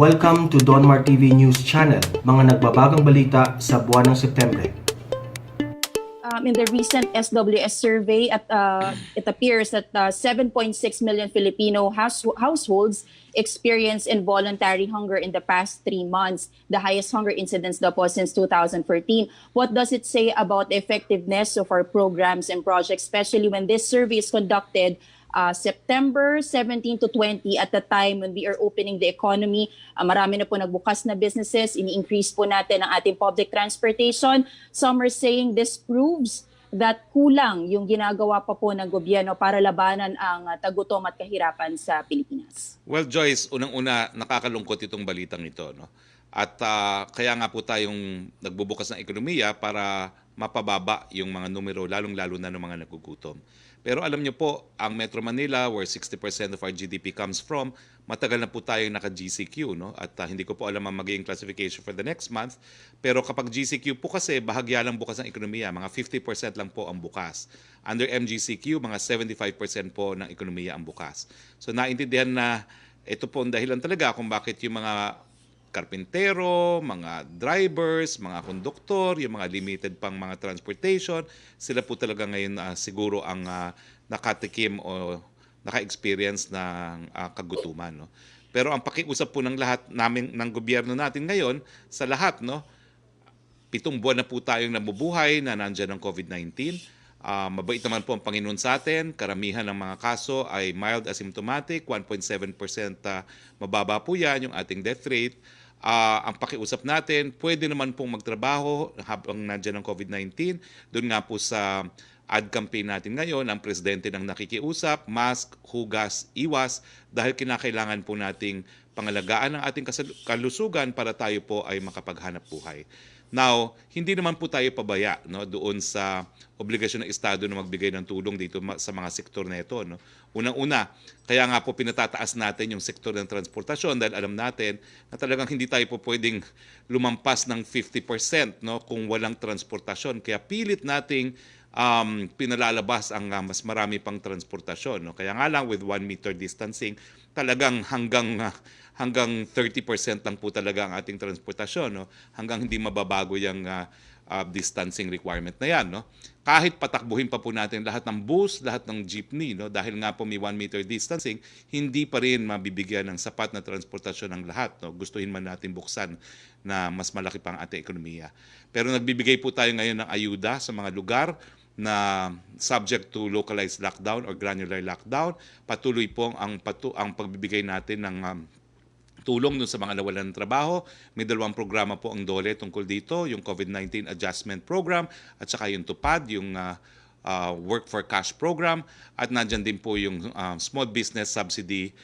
Welcome to Donmar TV News Channel, mga nagbabagang balita sa buwan ng Setyembre. In the recent SWS survey, it appears that 7.6 million Filipino households experienced involuntary hunger in the past 3 months, the highest hunger incidence daw po since 2014. What does it say about the effectiveness of our programs and projects, especially when this survey is conducted September 17 to 20 at the time when we are opening the economy? Marami na po nagbukas na businesses, ini-increase po natin ang ating public transportation. Some are saying this proves that kulang yung ginagawa pa po ng gobyerno para labanan ang tagutom at kahirapan sa Pilipinas. Well, Joyce, unang-una nakakalungkot itong balitang ito, no? At kaya nga po tayong nagbubukas ng ekonomiya para mapababa yung mga numero, lalong-lalo na ng mga nagugutom. Pero alam niyo po, ang Metro Manila, where 60% of our GDP comes from, matagal na po tayong naka-GCQ, no? At hindi ko po alam ang magiging classification for the next month. Pero kapag GCQ po kasi, bahagya lang bukas ng ekonomiya, mga 50% lang po ang bukas. Under MGCQ, mga 75% po ng ekonomiya ang bukas. So naintindihan na ito po ang dahilan talaga kung bakit yung mga karpintero, mga drivers, mga konduktor, yung mga limited pang mga transportation, sila po talaga ngayon siguro ang nakatikim o naka-experience ng kagutuman, no? Pero ang pakiusap po ng lahat namin ng gobyerno natin ngayon sa lahat, no? 7 buwan na po tayong nabubuhay na nandiyan ng COVID-19. Mabait naman po ang Panginoon sa atin. Karamihan ng mga kaso ay mild asymptomatic, 1.7% mababa po yan yung ating death rate. Ang pakiusap natin, pwede naman pong magtrabaho habang nandiyan ng COVID-19. Doon nga po sa ad campaign natin ngayon, ang presidente ng nakikiusap, mask, hugas, iwas, dahil kinakailangan po nating pangalagaan ang ating kalusugan para tayo po ay makapaghanap buhay. Now, hindi naman po tayo pabaya, no, doon sa obligasyon ng Estado na magbigay ng tulong dito sa mga sektor na ito, no. Unang-una, kaya nga po pinatataas natin yung sektor ng transportasyon dahil alam natin na talagang hindi tayo po pwedeng lumampas ng 50%, no, kung walang transportasyon. Kaya pilit nating pinalalabas ang mas marami pang transportasyon, no. Kaya nga lang with 1 meter distancing, talagang hanggang 30% lang po talaga ang ating transportasyon, no? Hanggang hindi mababago yung distancing requirement na yan, no? Kahit patakbuhin pa po natin lahat ng bus, lahat ng jeepney, no? Dahil nga po may 1 meter distancing, hindi pa rin mabibigyan ng sapat na transportasyon ng lahat, no? Gustuhin man natin buksan na mas malaki pang ating ekonomiya. Pero nagbibigay po tayo ngayon ng ayuda sa mga lugar na subject to localized lockdown or granular lockdown. Patuloy po ang pagbibigay natin ng tulong dun sa mga nawalan ng trabaho. May 2 programa po ang DOLE tungkol dito, yung COVID-19 Adjustment Program at saka yung TUPAD, yung Work for Cash Program, at nandyan din po yung Small Business Subsidy,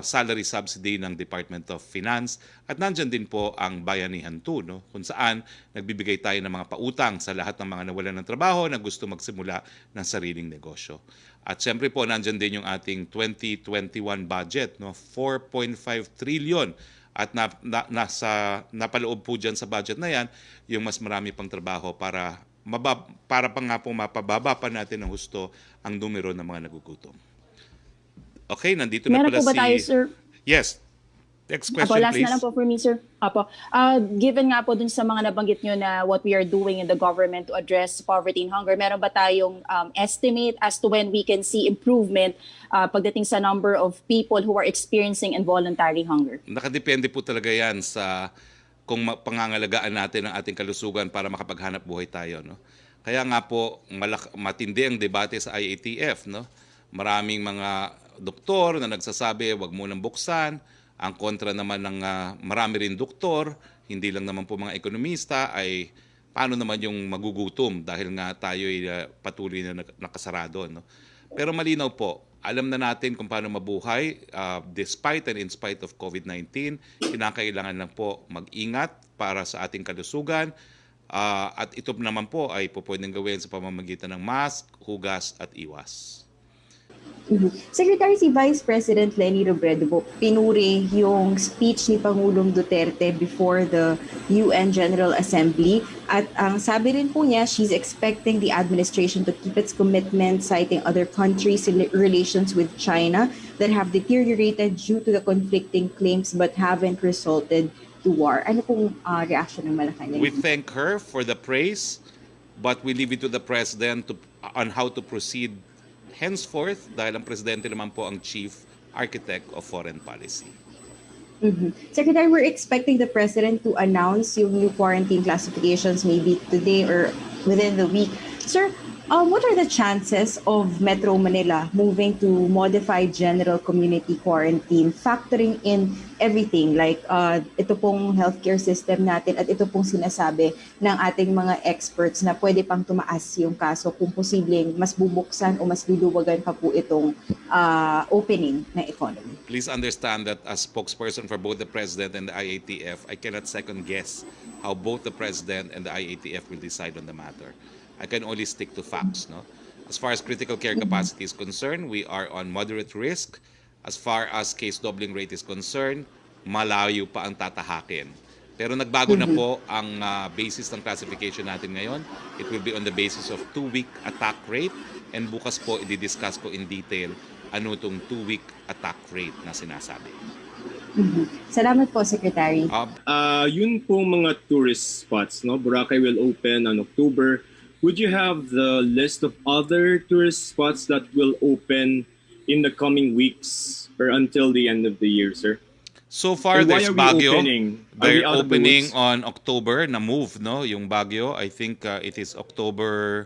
Salary Subsidy ng Department of Finance, at nandyan din po ang Bayanihan 2, no, kung saan nagbibigay tayo ng mga pautang sa lahat ng mga nawalan ng trabaho na gusto magsimula ng sariling negosyo. At siyempre po, nandyan din yung ating 2021 budget, no? 4.5 trillion. At napaloob po dyan sa budget na yan, yung mas marami pang trabaho para pa nga po mapababa pa natin ng husto ang numero ng mga nagugutom. Okay, nandito na Meron pala po ba tayo, sir? Yes. Next Apo, question, last please. na lang po for me, sir. Apo. Given nga po dun sa mga nabanggit nyo na what we are doing in the government to address poverty and hunger, meron ba tayong estimate as to when we can see improvement pagdating sa number of people who are experiencing involuntary hunger? Nakadepende po talaga yan sa kung pangangalagaan natin ang ating kalusugan para makapaghanap buhay tayo, no? Kaya nga po matindi ang debate sa IATF, no? Maraming mga doktor na nagsasabi wag mo nang buksan. Ang kontra naman ng marami rin doktor, hindi lang naman po mga ekonomista, ay paano naman yung magugutom dahil nga tayo ay patuloy na nakasarado, no? Pero malinaw po, alam na natin kung paano mabuhay despite and in spite of COVID-19. Kinakailangan lang po mag-ingat para sa ating kalusugan. At ito naman po ay pwedeng gawin sa pamamagitan ng mask, hugas at iwas. Secretary, si Vice President Leni Robredo po pinuri yung speech ni Pangulong Duterte before the UN General Assembly at ang sabi rin po niya, she's expecting the administration to keep its commitment, citing other countries' relations with China that have deteriorated due to the conflicting claims but haven't resulted to war. Ano pong reaction ng Malacanang? We thank her for the praise, but we leave it to the President on how to proceed henceforth dahil ang Presidente naman po ang Chief Architect of Foreign Policy. Secretary, we're expecting the President to announce yung new quarantine classifications maybe today or within the week. Sir, what are the chances of Metro Manila moving to modified general community quarantine, factoring in everything like ito pong healthcare system natin at ito pong sinasabi ng ating mga experts na pwede pang tumaas yung kaso kung posibleng mas bubuksan o mas luluwagan pa po itong opening ng economy? Please understand that as spokesperson for both the President and the IATF, I cannot second guess how both the President and the IATF will decide on the matter. I can only stick to facts. No? As far as critical care capacity is concerned, we are on moderate risk. As far as case doubling rate is concerned, malayo pa ang tatahakin. Pero nagbago na po ang basis ng classification natin ngayon. It will be on the basis of 2-week attack rate and bukas po i-discuss ko in detail ano itong 2-week attack rate na sinasabi. Salamat po, Secretary. Yun po mga tourist spots, no? Boracay will open on October. Would you have the list of other tourist spots that will open in the coming weeks or until the end of the year, sir? So far, And why there's are we Baguio. opening? Are we They're out of the opening woods? on October na move, no? Yung Baguio, I think it is October.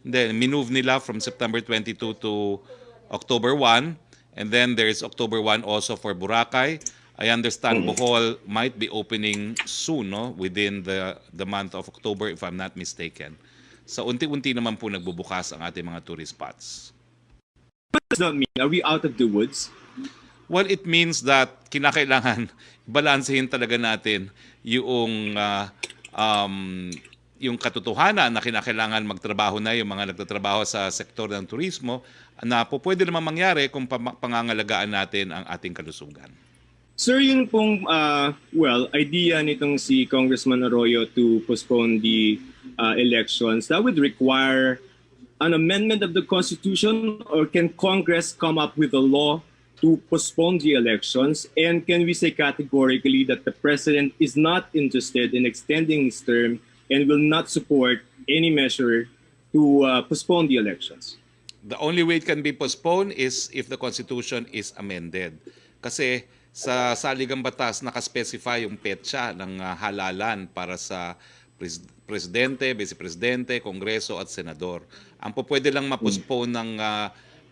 Then minove nila from September 22 to October 1. And then there's October 1 also for Boracay. I understand Bohol might be opening soon, no? Within the month of October, if I'm not mistaken. So unti-unti naman po nagbubukas ang ating mga tourist spots. What does that mean? Are we out of the woods? Well, it means that kinakailangan balansehin talaga natin yung katotohanan na kinakailangan magtrabaho na yung mga nagtatrabaho sa sektor ng turismo na po pwede naman mangyari kung pangangalagaan natin ang ating kalusugan. Sir, yun pong, idea nitong si Congressman Arroyo to postpone the elections, that would require an amendment of the Constitution, or can Congress come up with a law to postpone the elections? And can we say categorically that the President is not interested in extending his term and will not support any measure to postpone the elections? The only way it can be postponed is if the Constitution is amended. Kasi sa saligang batas nakaspecify yung petsa ng halalan para sa Presidente, Vice Presidente, Kongreso at Senador. Ang pwede lang ma-postpone ng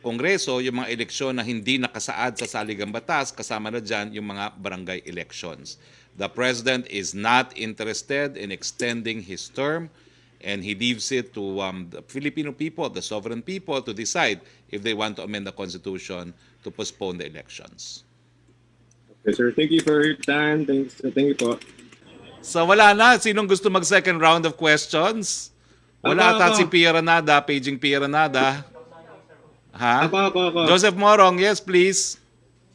Kongreso yung mga eleksyon na hindi nakasaad sa saligang batas, kasama na dyan yung mga barangay elections. The President is not interested in extending his term, and he leaves it to the Filipino people, the sovereign people, to decide if they want to amend the Constitution to postpone the elections. Okay, sir. Thank you for your time. Thank you po. So wala na. Sinong gusto mag-second round of questions? Wala ata si Pia Ranada, paging Pia Ranada. Ha? Ako. Joseph Morong, yes please.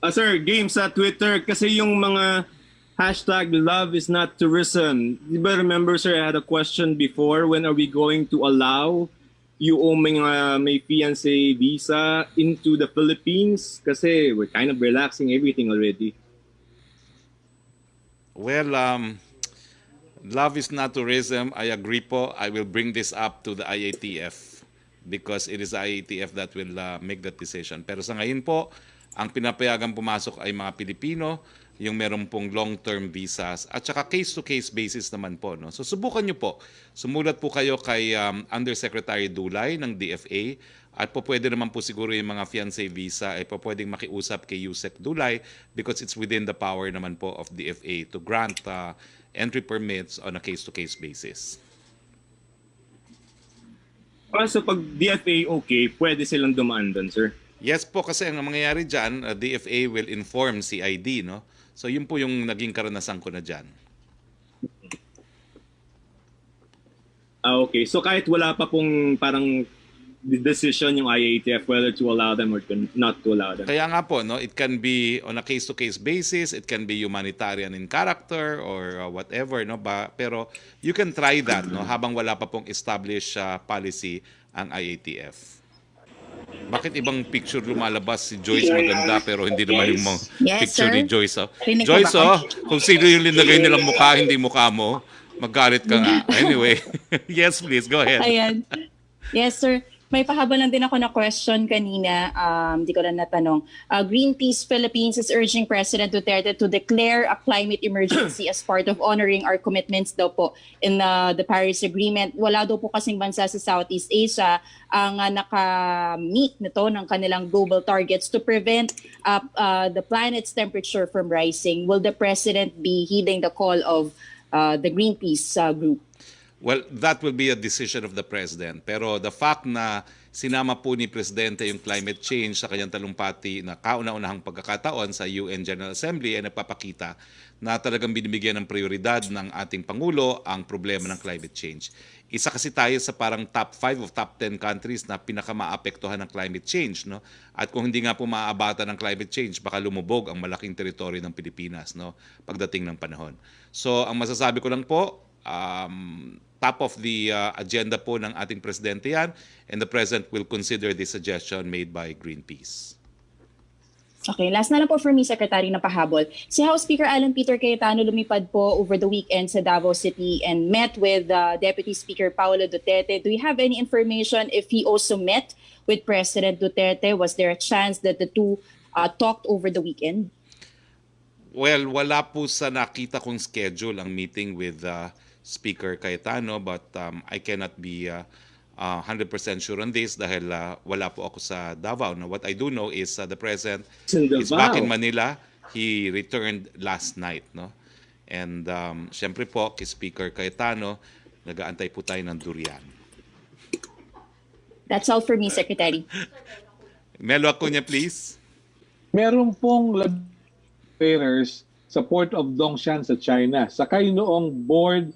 Sir, game sa Twitter kasi yung mga hashtag love is not tourism. Di ba remember, sir, I had a question before, when are we going to allow yung mga may fiancé visa into the Philippines? Kasi we're kind of relaxing everything already. Well, love is not tourism. I agree po. I will bring this up to the IATF because it is the IATF that will make that decision. Pero sa ngayon po, ang pinapayagan pumasok ay mga Pilipino, yung meron pong long-term visas, at saka case-to-case basis naman po. No? So subukan nyo po. Sumulat po kayo kay Undersecretary Dulay ng DFA, at po pwede naman po siguro yung mga fiancé visa ay po pwedeng makiusap kay Yusek Dulay because it's within the power naman po of DFA to grant entry permits on a case-to-case basis. So pag DFA okay, pwede silang dumaan doon, sir? Yes po, kasi ang mangyayari dyan, DFA will inform CID, no? So yun po yung naging karanasan ko na dyan. Okay, so kahit wala pa pong parang the decision yung IATF whether to allow them or not to allow them. Kaya nga po, no, it can be on a case-to-case basis, it can be humanitarian in character or whatever, no, pero you can try that, no, habang wala pa pong established policy ang IATF. Bakit ibang picture lumalabas si Joyce maganda pero hindi naman yung mga Yes, picture sir. ni Joyce, oh. Rinig ko Joyce, ba? oh, kung sino yung linagay nilang mukha, hindi mukha mo, magalit ka nga. Anyway, yes, please, go ahead. Ayan. Yes, sir. May pahabol lang din ako na question kanina. Di ko na natanong. Greenpeace Philippines is urging President Duterte to declare a climate emergency as part of honoring our commitments daw po in the Paris Agreement. Wala daw po kasing bansa sa Southeast Asia ang naka-meet nito ng kanilang global targets to prevent the planet's temperature from rising. Will the President be heeding the call of the Greenpeace group? Well, that will be a decision of the President. Pero the fact na sinama po ni Presidente yung climate change sa kanyang talumpati na kauna-unahang pagkakataon sa UN General Assembly ay nagpapakita na talagang binibigyan ng prioridad ng ating Pangulo ang problema ng climate change. Isa kasi tayo sa parang top 5 of top 10 countries na pinakamaapektuhan ng climate change, no? At kung hindi nga po maaabatan ng climate change, baka lumubog ang malaking teritoryo ng Pilipinas, no, pagdating ng panahon. So, ang masasabi ko lang po, top of the agenda po ng ating presidente yan, and the President will consider the suggestion made by Greenpeace. Okay, last na lang po for me, Secretary, na pahabol. Si House Speaker Alan Peter Cayetano lumipad po over the weekend sa Davao City and met with Deputy Speaker Paulo Duterte. Do you have any information if he also met with President Duterte? Was there a chance that the two talked over the weekend? Well, wala po sa nakita kong schedule ang meeting with Speaker Cayetano, but I cannot be 100% sure on this dahil wala po ako sa Davao. Now, what I do know is the President is back in Manila. He returned last night, no? And syempre po, kay Speaker Cayetano, nag-aantay po tayo ng durian. That's all for me, Secretary. Melo Acuña, please. Meron pong seafarers sa Port of Dongshan sa China. Sakay noong board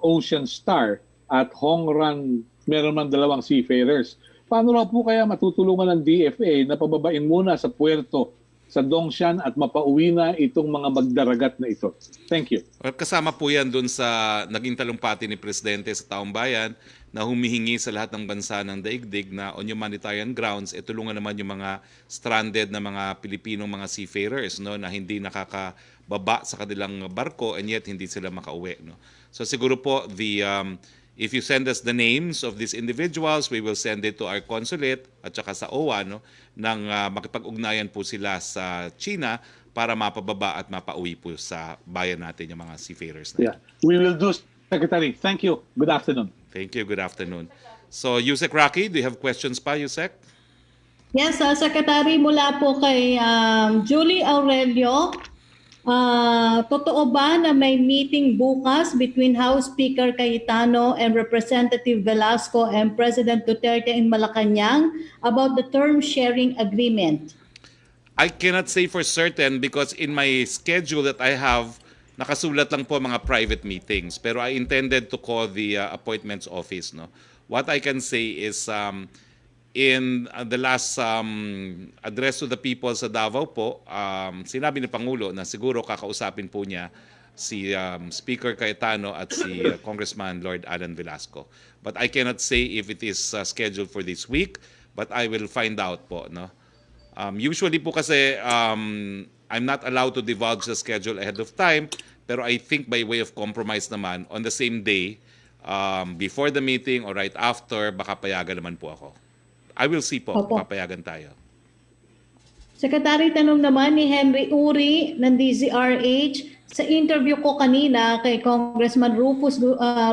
Ocean Star at Hongran, meron man 2 seafarers. Paano raw po kaya matutulungan ng DFA na pababain muna sa puerto sa Dongshan at mapauwi na itong mga magdaragat na ito? Thank you. Well, kasama po yan dun sa naging talumpati ni Presidente sa taong bayan na humihingi sa lahat ng bansa ng daigdig na on humanitarian grounds, tulungan naman yung mga stranded na mga Pilipinong mga seafarers, no, na hindi nakakababa sa kanilang barko and yet hindi sila makauwi, no. So siguro po if you send us the names of these individuals, we will send it to our consulate at saka sa OWA, no, nang makipag-ugnayan po sila sa China para mapababa at mapauwi po sa bayan natin yung mga seafarers na. Yeah, we will do, Secretary. Thank you. Good afternoon. Thank you. Good afternoon. So, Yusek Rocky, do you have questions pa, Yusek? Yes, Secretary, mula po kay Julie Aurelio. Totoo ba na may meeting bukas between House Speaker Cayetano and Representative Velasco and President Duterte in Malacanang about the term sharing agreement? I cannot say for certain because in my schedule that I have, nakasulat lang po mga private meetings. Pero I intended to call the appointments office, no. What I can say is in the last address to the people sa Davao po, sinabi ni Pangulo na siguro kakausapin po niya si Speaker Cayetano at si Congressman Lord Alan Velasco. But I cannot say if it is scheduled for this week, but I will find out po, no. Usually po kasi I'm not allowed to divulge the schedule ahead of time, pero I think by way of compromise naman, on the same day, before the meeting or right after, baka payagan naman po ako. I will see po, Opo. papayagan tayo. Secretary, tanong naman ni Henry Uri ng DZRH. Sa interview ko kanina kay Congressman Rufus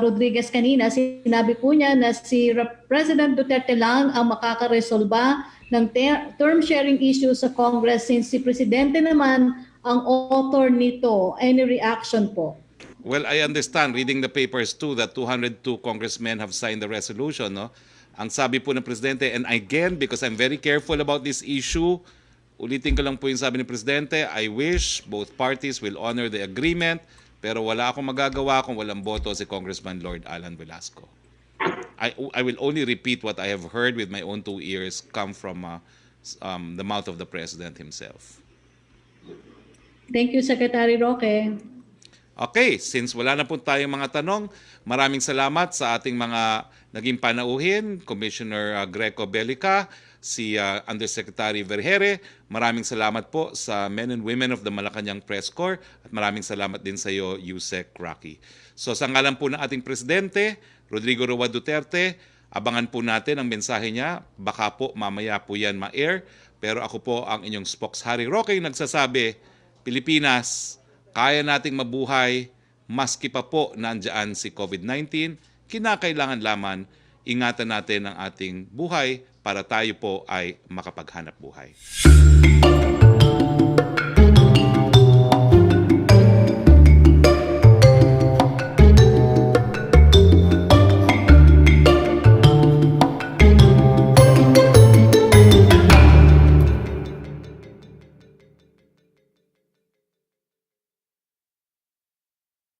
Rodriguez kanina, sinabi po niya na si President Duterte lang ang makakaresolba ng term sharing issue sa Congress since si Presidente naman ang author nito. Any reaction po? Well, I understand, reading the papers too, that 202 congressmen have signed the resolution, no? Ang sabi po ng Presidente, and again, because I'm very careful about this issue, ulitin ko lang po yung sabi ni Presidente, I wish both parties will honor the agreement, pero wala akong magagawa kung walang boto si Congressman Lord Alan Velasco. I will only repeat what I have heard with my own 2 ears come from the mouth of the President himself. Thank you, Secretary Roque. Okay, since wala na po tayong mga tanong, maraming salamat sa ating mga naging panauhin, Commissioner Greco Belica, si Undersecretary Vergere. Maraming salamat po sa men and women of the Malacanang Press Corps at maraming salamat din sa iyo, Yusek Rocky. So sa ngalan po ng ating Presidente, Rodrigo Roa Duterte, abangan po natin ang mensahe niya. Baka po mamaya po yan ma-air. Pero ako po ang inyong spokes Harry Roque nagsasabi, Pilipinas, kaya nating mabuhay, maski pa po nandiyan si COVID-19, kinakailangan lamang ingatan natin ang ating buhay para tayo po ay makapaghanap buhay.